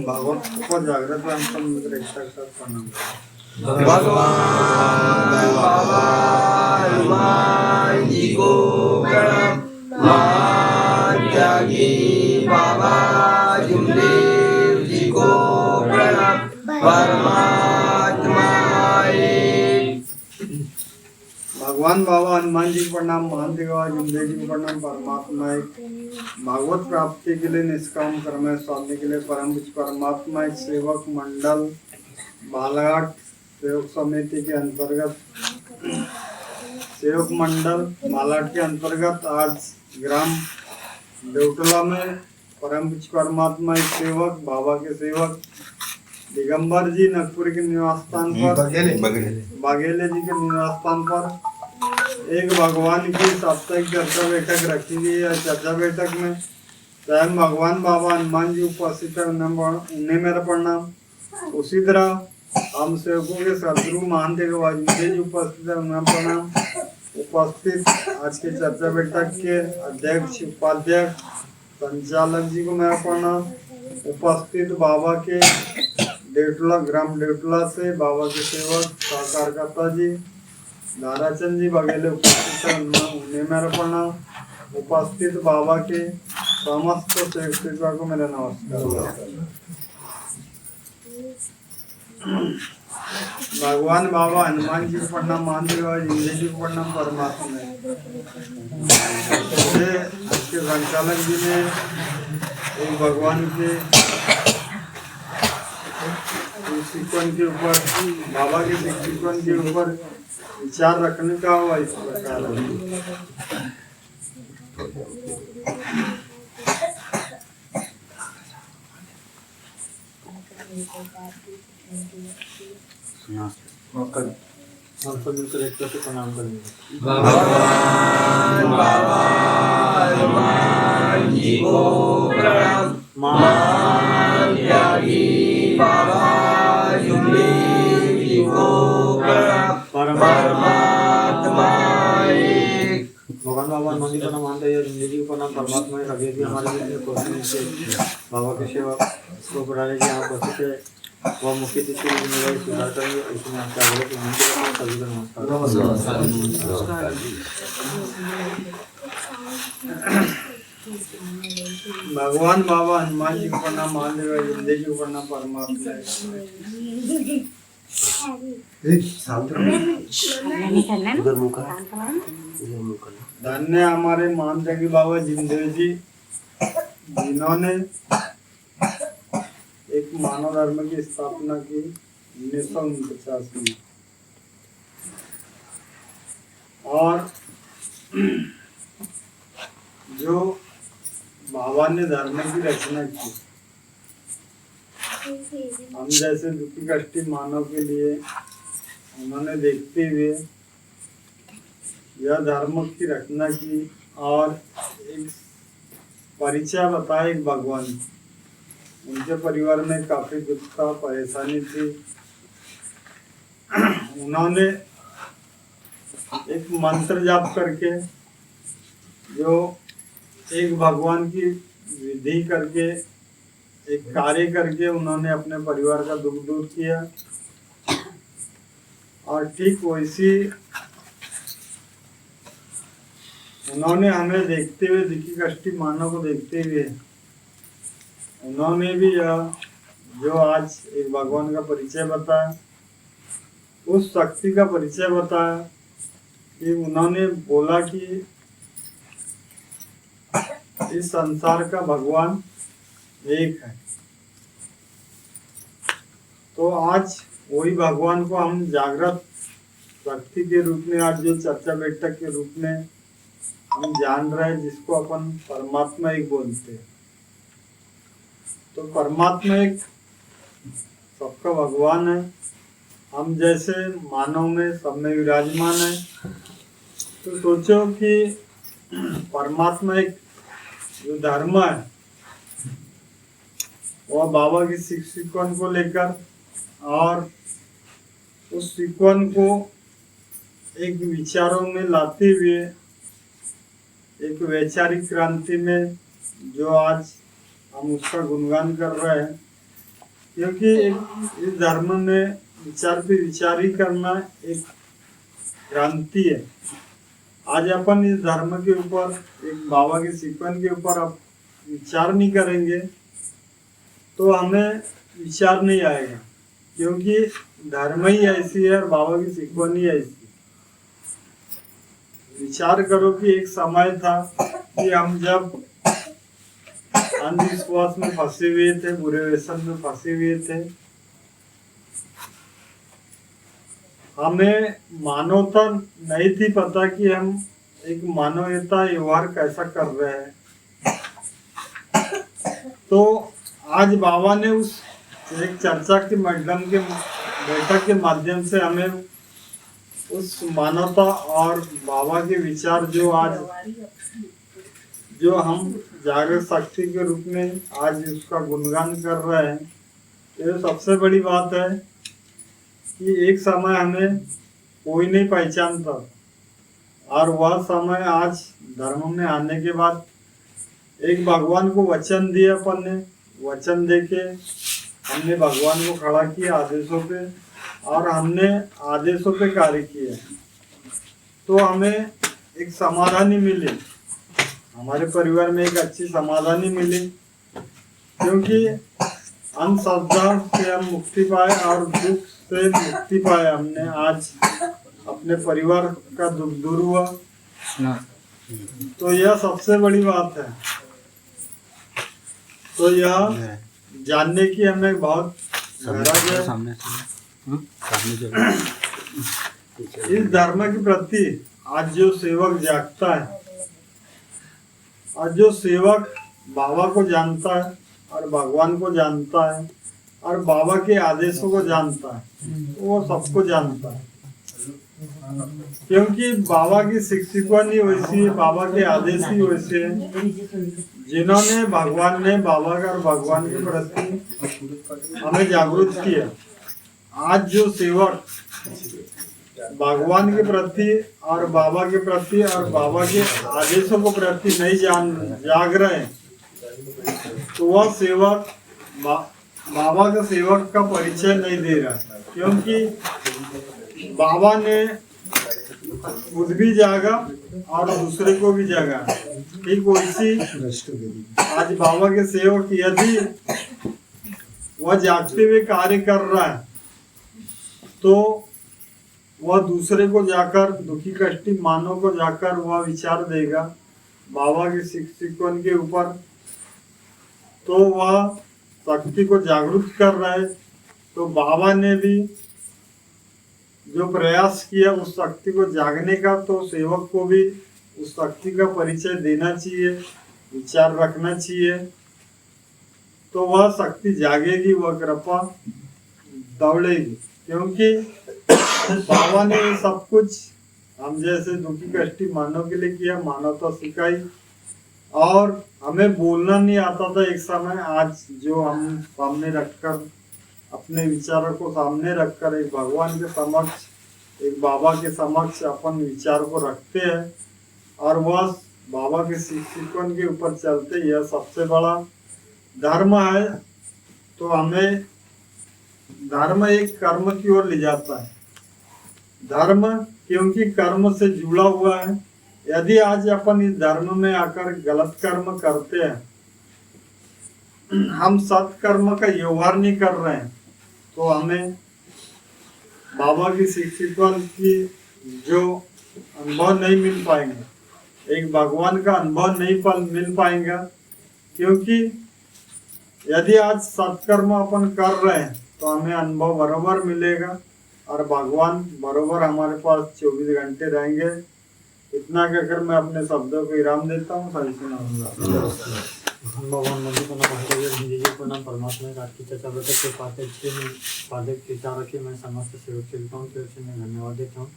भागवत को जागृत अंतम मित्र प्रणाम। भगवान बाबा हनुमान जी को प्रणाम। त्यागी बाबा जुमदेव जी को प्रणाम। परमात्मा भगवान बाबा हनुमान जी को प्रणाम। महादेव बाबा जुमदेव जी को प्रणाम। परमात्मा एक भागवत प्राप्ति के लिए निष्काम कर्म स्वामी के लिए परम परमात्मा एक सेवक मंडल बालाघाट सेवक समिति के अंतर्गत सेवक मंडल बालाघाट के अंतर्गत आज ग्राम देवटोला में परम परमात्मा एक सेवक बाबा के सेवक दिगंबर जी नगपुर के निवास स्थान पर बाघेले जी के निवास स्थान पर एक भगवान की साप्ताहिक चर्चा बैठक रखी गई है। चर्चा बैठक में स्वयं भगवान बाबा हनुमान जी उपस्थित है, उन्हें मेरा प्रणाम। उसी तरह हम सेवकों के सदगुरु महादेव वाजपेयी जी उपस्थित है, उन्हें प्रणाम। उपस्थित आज के चर्चा बैठक के अध्यक्ष उपाध्यक्ष संचालक जी को मेरा प्रणाम। उपस्थित बाबा के देवटोला ग्राम देवटोला से बाबा के सेवक सहकारकर्ता जी नाराचंद जी बघेले उपस्थित है, उन्हें मेरा प्रणाम। उपस्थित बाबा के समस्त सेवकों को मेरा नमस्कार। भगवान बाबा हनुमान जी को प्रणाम। महादेव बाबा जिंदगी जी को प्रणाम। परमात्मा के संचालक जी ने एक भगवान के शिकवन के ऊपर बाबा के शिकवन के ऊपर विचार रखने का हुआ इस प्रकार मिलकर एक तरह से प्रणाम करेंगे। भगवान बाबा हनुमान जी को प्रणाम। त्यागी बाबा जुमदेव जी को प्रणाम। परमात्मा भगवान बाबा हनुमान जी को प्रणाम। मानते हैं जिंदगी को प्रणाम। परमात्मा एक अभी हमारे बीच में कोशिश से बाबा के सेवा को बढ़ाने की यहाँ कोशिश है, वह मुख्य तिथि जिम्मेदारी सुधार करेंगे। इसमें आपका आग्रह सभी को नमस्कार। भगवान बाबा हनुमान जी को प्रणाम। महादेव जिंदगी को प्रणाम। परमात्मा धन्य हमारे महादेव बाबा जिंदेव जी जिन्होंने एक मानव धर्म की स्थापना की 1949 में और जो बाबा ने धर्म की रचना की, हम जैसे दुखी कष्टी मानव के लिए उन्होंने देखते हुए यह धर्म की रचना की और एक परिचय बताया एक भगवान। उनके परिवार में काफी दुख था, परेशानी थी। उन्होंने एक मंत्र जाप करके जो एक भगवान की विधि करके एक कार्य करके उन्होंने अपने परिवार का दुख दूर किया। और ठीक वैसी उन्होंने हमें देखते हुए दुखी कष्टी मानव को देखते हुए उन्होंने भी यह जो आज एक भगवान का परिचय बताया, उस शक्ति का परिचय बताया कि उन्होंने बोला कि इस संसार का भगवान एक है। तो आज वही भगवान को हम जागृत शक्ति के रूप में आज जो चर्चा बैठक के रूप में हम जान रहे हैं, जिसको अपन परमात्मा एक बोलते हैं। तो परमात्मा एक सबका भगवान है, हम जैसे मानव में सब में विराजमान है। तो सोचो कि परमात्मा एक जो धर्म है वह बाबा की शिकवन को लेकर और उस शिकवन को एक विचारों में लाते हुए एक वैचारिक क्रांति में जो आज हम उसका गुणगान कर रहे हैं, क्योंकि इस धर्म में विचार पे विचार ही करना एक क्रांति है। आज अपन इस धर्म के ऊपर, एक बाबा के सिकवन के ऊपर अब विचार नहीं करेंगे तो हमें विचार नहीं आएगा, क्योंकि धर्म ही ऐसी है और बाबा की सिकवन ही ऐसी। विचार करो कि एक समय था कि हम जब अंधविश्वास में फंसे हुए थे, बुरे व्यसन में फंसे हुए थे, हमें मानवता नहीं थी पता कि हम एक मानवीयता व्यवहार कैसा कर रहे हैं। तो आज बाबा ने उस एक चर्चा के माध्यम के बैठक के माध्यम से हमें उस मानवता और बाबा के विचार जो हम जागृत शक्ति के रूप में आज उसका गुणगान कर रहे हैं, ये सबसे बड़ी बात है कि एक समय हमें कोई नहीं पहचानता और वह समय आज धर्म में आने के बाद एक भगवान को वचन दिया, अपन ने वचन देके हमने भगवान को खड़ा किया आदेशों पे और हमने आदेशों पे कार्य किया, तो हमें एक समाधानी मिली, हमारे परिवार में एक अच्छी समाधानी मिली, क्योंकि अंधश्रद्धा से हम मुक्ति पाए और दुख से मुक्ति पाए। हमने आज अपने परिवार का दुख दूर हुआ, तो यह सबसे बड़ी बात है। तो यह जानने की हमें बहुत गरज है। इस धर्म के प्रति आज जो सेवक जागता है, आज जो सेवक बाबा को जानता है और भगवान को जानता है और बाबा के आदेशों को जानता है, वो सबको जानता है, क्योंकि बाबा की शिक्षिका नहीं वैसी है, बाबा के आदेश ही वैसे हैं, जिन्होंने भगवान ने बाबा का और भगवान के प्रति हमें जागरूक किया। आज जो सेवक भगवान के प्रति और बाबा के प्रति और बाबा के आदेशों को प्रति नहीं जाग रहे, तो वह सेवक बाबा का सेवक का परिचय नहीं दे रहा, क्योंकि बाबा ने खुद भी जागा और दूसरे को भी जागा। ठीक वैसी आज बाबा के सेवक यदि वह जागते हुए कार्य कर रहा है, तो वह दूसरे को जाकर, दुखी कष्टी मानव को जाकर वह विचार देगा बाबा के शिक्षकों के ऊपर, तो वह शक्ति को जागरूक कर रहा है। तो बाबा ने भी जो प्रयास किया उस शक्ति को जागने का, तो सेवक को भी उस शक्ति का परिचय देना चाहिए, विचार रखना चाहिए, तो वह शक्ति जागेगी, वह कृपा दौड़ेगी। क्योंकि बाबा ने सब कुछ हम जैसे दुखी कष्टी मानव के लिए किया, मानवता सिखाई, और हमें बोलना नहीं आता था एक समय। आज जो हम सामने रखकर, अपने विचारों को सामने रखकर एक भगवान के समक्ष, एक बाबा के समक्ष अपन विचार को रखते हैं और वह बाबा के शिक्षकों के ऊपर चलते, यह सबसे बड़ा धर्म है। तो हमें धर्म एक कर्म की ओर ले जाता है। धर्म क्योंकि कर्म से जुड़ा हुआ है। यदि आज अपन इस धर्म में आकर गलत कर्म करते हैं, हम सत्कर्म का व्यवहार नहीं कर रहे हैं, तो हमें बाबा की शिक्षकों की जो अनुभव नहीं मिल पाएंगे, एक भगवान का अनुभव नहीं मिल पाएगा। क्योंकि यदि आज सत्कर्म अपन कर रहे हैं तो हमें अनुभव बरोबर मिलेगा और भगवान बरोबर हमारे पास 24 घंटे रहेंगे। इतना कहकर मैं अपने शब्दों को विराम देता हूँ। सही सुनाऊंगा। भगवान मंदिर को प्रणाम। परमात्मा की आपकी चर्चा बैठक के पाठक विचार रखिए। मैं समस्त सेवक सेविकाओं की ओर से मैं धन्यवाद देता हूँ।